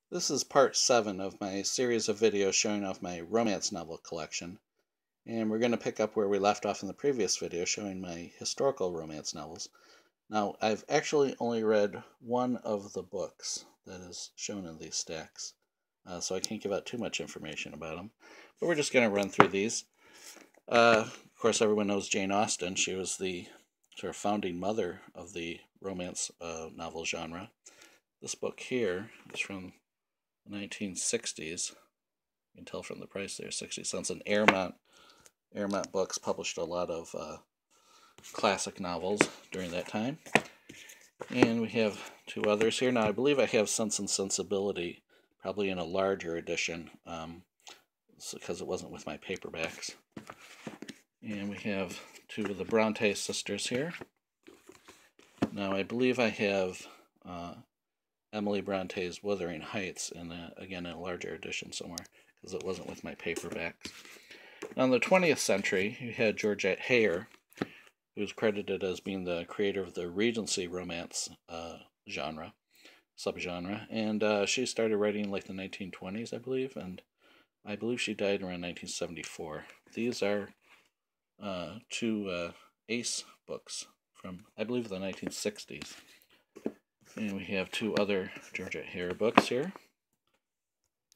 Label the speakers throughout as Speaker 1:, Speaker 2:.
Speaker 1: This is part 7 of my series of videos showing off my romance novel collection, and we're going to pick up where we left off in the previous video showing my historical romance novels. Now, I've actually only read one of the books that is shown in these stacks, so I can't give out too much information about them, but we're just going to run through these. Of course, everyone knows Jane Austen. She was the sort of founding mother of the romance novel genre. This book here is from 1960s. You can tell from the price there, 60 cents. And Airmont Books published a lot of classic novels during that time. And we have two others here. Now, I believe I have Sense and Sensibility, probably in a larger edition, because it wasn't with my paperbacks. And we have two of the Bronte sisters here. Now, I believe I have Emily Bronte's Wuthering Heights, again in a larger edition somewhere, because it wasn't with my paperbacks. Now, in the 20th century, you had Georgette Heyer, who was credited as being the creator of the Regency romance subgenre, and she started writing in like the 1920s, I believe, and I believe she died around 1974. These are two Ace books from, I believe, the 1960s. And we have two other Georgette Heyer books here.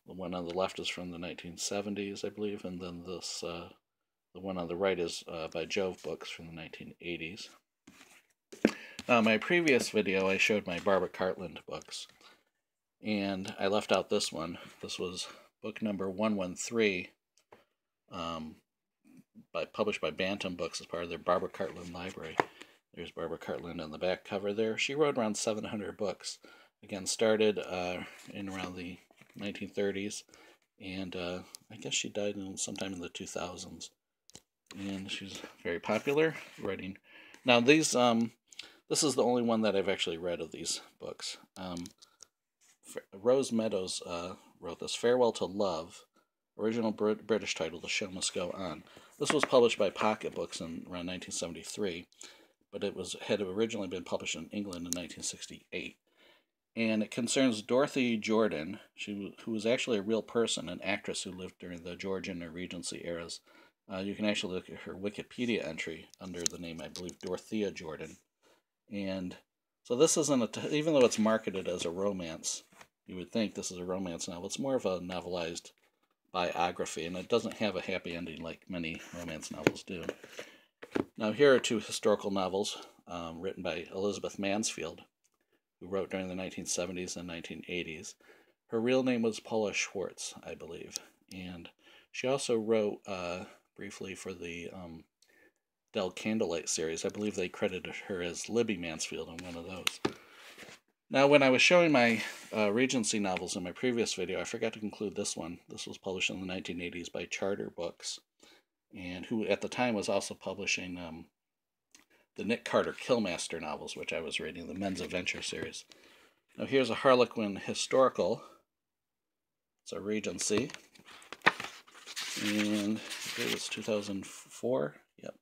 Speaker 1: The one on the left is from the 1970s, I believe, and then this, the one on the right is by Jove Books from the 1980s. Now, my previous video, I showed my Barbara Cartland books, and I left out this one. This was book number 113, published by Bantam Books as part of their Barbara Cartland library. There's Barbara Cartland on the back cover there. She wrote around 700 books. Again, started in around the 1930s, and I guess she died sometime in the 2000s. And she's very popular writing. Now, this is the only one that I've actually read of these books. Rose Meadows wrote this, Farewell to Love, original British title, The Show Must Go On. This was published by Pocket Books in around 1973. But it had originally been published in England in 1968. And it concerns Dorothy Jordan, who was actually a real person, an actress who lived during the Georgian or Regency eras. You can actually look at her Wikipedia entry under the name, I believe, Dorothea Jordan. And so this isn't, even though it's marketed as a romance, you would think this is a romance novel. It's more of a novelized biography, and it doesn't have a happy ending like many romance novels do. Now, here are two historical novels written by Elizabeth Mansfield, who wrote during the 1970s and 1980s. Her real name was Paula Schwartz, I believe, and she also wrote briefly for the Del Candlelight series. I believe they credited her as Libby Mansfield on one of those. Now, when I was showing my Regency novels in my previous video, I forgot to include this one. This was published in the 1980s by Charter Books, and who at the time was also publishing the Nick Carter Killmaster novels, which I was reading, the Men's Adventure series. Now, here's a Harlequin historical. It's a Regency, and it was 2004. Yep.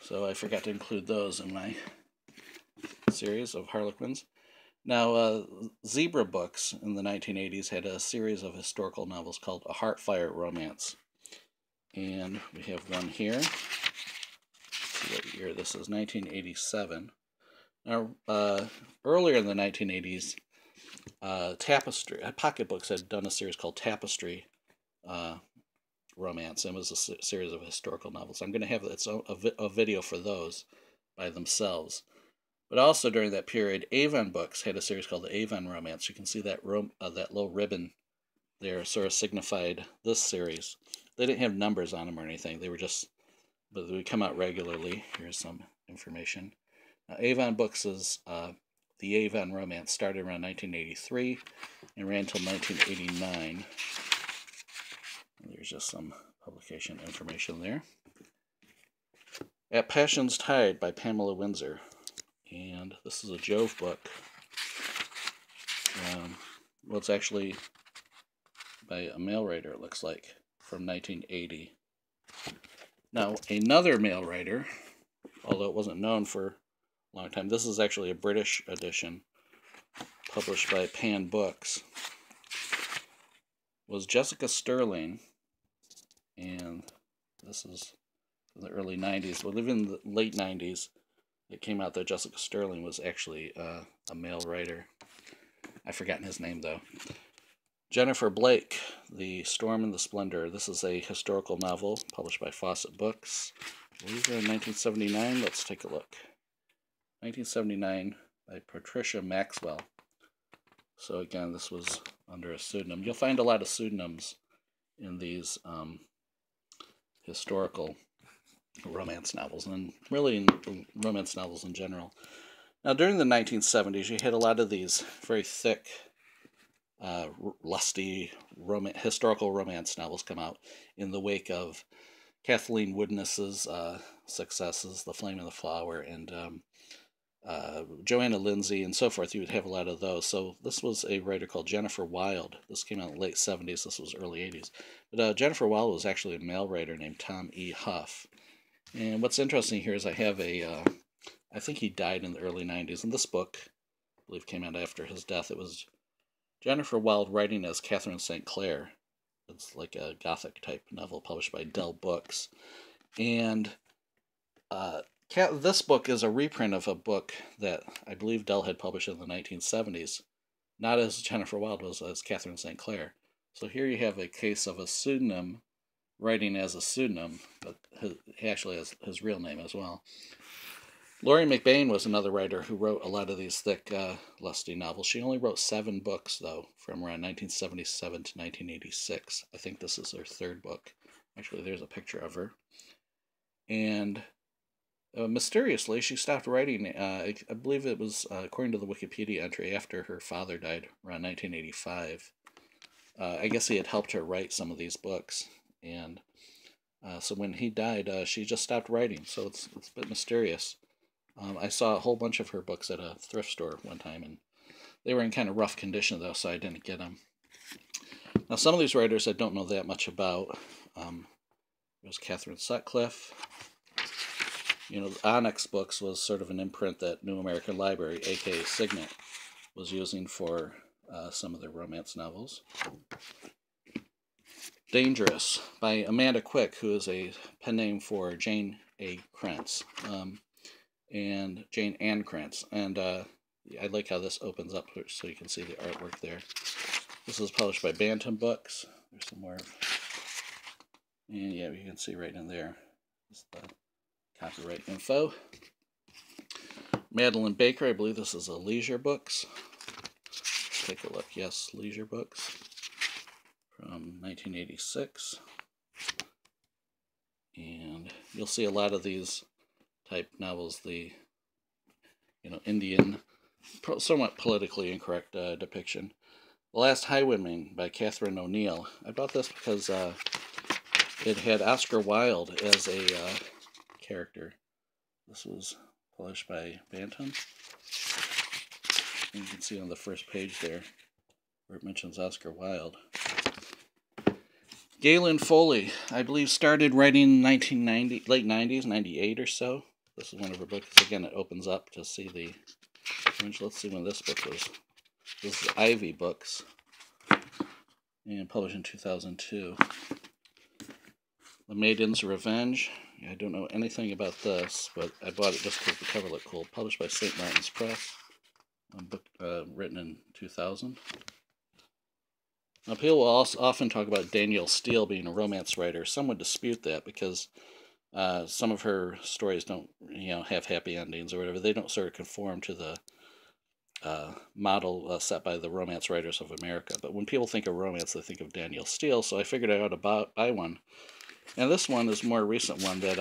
Speaker 1: So I forgot to include those in my series of Harlequins. Now, Zebra Books in the 1980s had a series of historical novels called A Heartfire Romance. And we have one here. Let's see what year this is, 1987. Now, earlier in the 1980s, Pocket Books had done a series called Tapestry Romance, and it was a series of historical novels. I'm going to have a video for those by themselves. But also during that period, Avon Books had a series called the Avon Romance. You can see that that little ribbon there sort of signified this series. They didn't have numbers on them or anything. They were just, but they would come out regularly. Here's some information. Now, Avon Books is the Avon Romance started around 1983 and ran until 1989. There's just some publication information there. At Passion's Tide by Pamela Windsor. And this is a Jove book. Well, it's actually by a male writer, it looks like, from 1980. Now, another male writer, although it wasn't known for a long time, this is actually a British edition published by Pan Books, was Jessica Sterling, and this is in the early 90s. But even in the late 90s, it came out that Jessica Sterling was actually a male writer. I've forgotten his name, though. Jennifer Blake, The Storm and the Splendor. This is a historical novel published by Fawcett Books. I believe in 1979. Let's take a look. 1979 by Patricia Maxwell. So again, this was under a pseudonym. You'll find a lot of pseudonyms in these historical romance novels, and really in romance novels in general. Now, during the 1970s, you had a lot of these very thick, lusty historical romance novels come out in the wake of Kathleen Woodness's successes, The Flame and the Flower, and Joanna Lindsay, and so forth. You would have a lot of those. So this was a writer called Jennifer Wilde. This came out in the late 70s. This was early 80s. But Jennifer Wilde was actually a male writer named Tom E. Huff. And what's interesting here is I have I think he died in the early 90s. And this book, I believe, came out after his death. It was Jennifer Wilde writing as Catherine St. Clair. It's like a Gothic-type novel published by Dell Books. And this book is a reprint of a book that I believe Dell had published in the 1970s, not as Jennifer Wilde was, as Catherine St. Clair. So here you have a case of a pseudonym writing as a pseudonym, but he actually has his real name as well. Laurie McBain was another writer who wrote a lot of these thick, lusty novels. She only wrote 7 books, though, from around 1977 to 1986. I think this is her 3rd book. Actually, there's a picture of her. And mysteriously, she stopped writing, I believe it was, according to the Wikipedia entry, after her father died around 1985. I guess he had helped her write some of these books, and so when he died, she just stopped writing, so it's a bit mysterious. I saw a whole bunch of her books at a thrift store one time, and they were in kind of rough condition, though, so I didn't get them. Now, some of these writers I don't know that much about. There's Catherine Sutcliffe. You know, Onyx Books was sort of an imprint that New American Library, aka Signet, was using for some of their romance novels. Dangerous by Amanda Quick, who is a pen name for Jane A. Krantz, and Jane Ann Krantz. And I like how this opens up so you can see the artwork there. This is published by Bantam Books. There's some more. And yeah, you can see right in there is the copyright info. Madeline Baker, I believe this is a Leisure Books. Let's take a look. Yes, Leisure Books from 1986. And you'll see a lot of these type novels, the Indian, somewhat politically incorrect depiction. The Last Highwayman by Catherine O'Neill. I bought this because it had Oscar Wilde as a character. This was published by Bantam. And you can see on the first page there where it mentions Oscar Wilde. Galen Foley, I believe, started writing in 1990, late 90s, 98 or so. This is one of her books. Again, it opens up to see the image. Let's see when this book was. This is Ivy Books, and published in 2002. The Maiden's Revenge. I don't know anything about this, but I bought it just because the cover looked cool. Published by St. Martin's Press. A book written in 2000. Now, people will also often talk about Danielle Steele being a romance writer. Some would dispute that because some of her stories don't, have happy endings or whatever. They don't sort of conform to the model set by the romance writers of America. But when people think of romance, they think of Danielle Steele, so I figured I ought to buy one. And this one is a more recent one that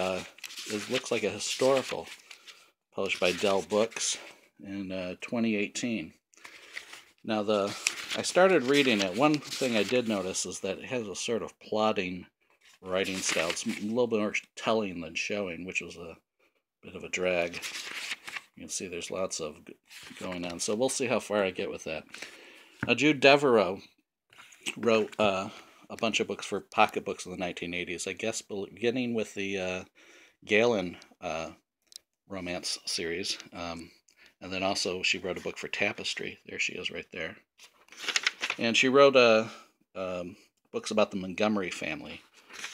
Speaker 1: it looks like a historical, published by Dell Books in 2018. Now, I started reading it. One thing I did notice is that it has a sort of plodding writing style. It's a little bit more telling than showing, which was a bit of a drag. You can see there's lots of going on. So we'll see how far I get with that. Now, Jude Deveraux wrote a bunch of books for pocketbooks in the 1980s. I guess beginning with the Galen romance series. And then also she wrote a book for Tapestry. There she is right there. And she wrote books about the Montgomery family.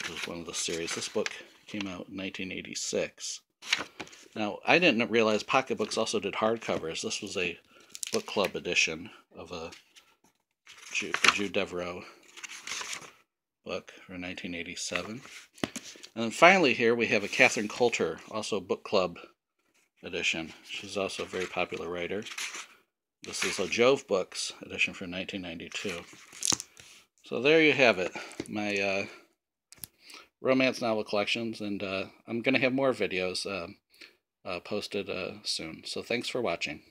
Speaker 1: It was one of the series. This book came out in 1986. Now, I didn't realize pocketbooks also did hardcovers. This was a book club edition of a Jude Deveraux book for 1987. And then finally here we have a Catherine Coulter, also book club edition. She's also a very popular writer. This is a Jove Books edition from 1992. So there you have it, my romance novel collections, and I'm going to have more videos posted soon. So thanks for watching.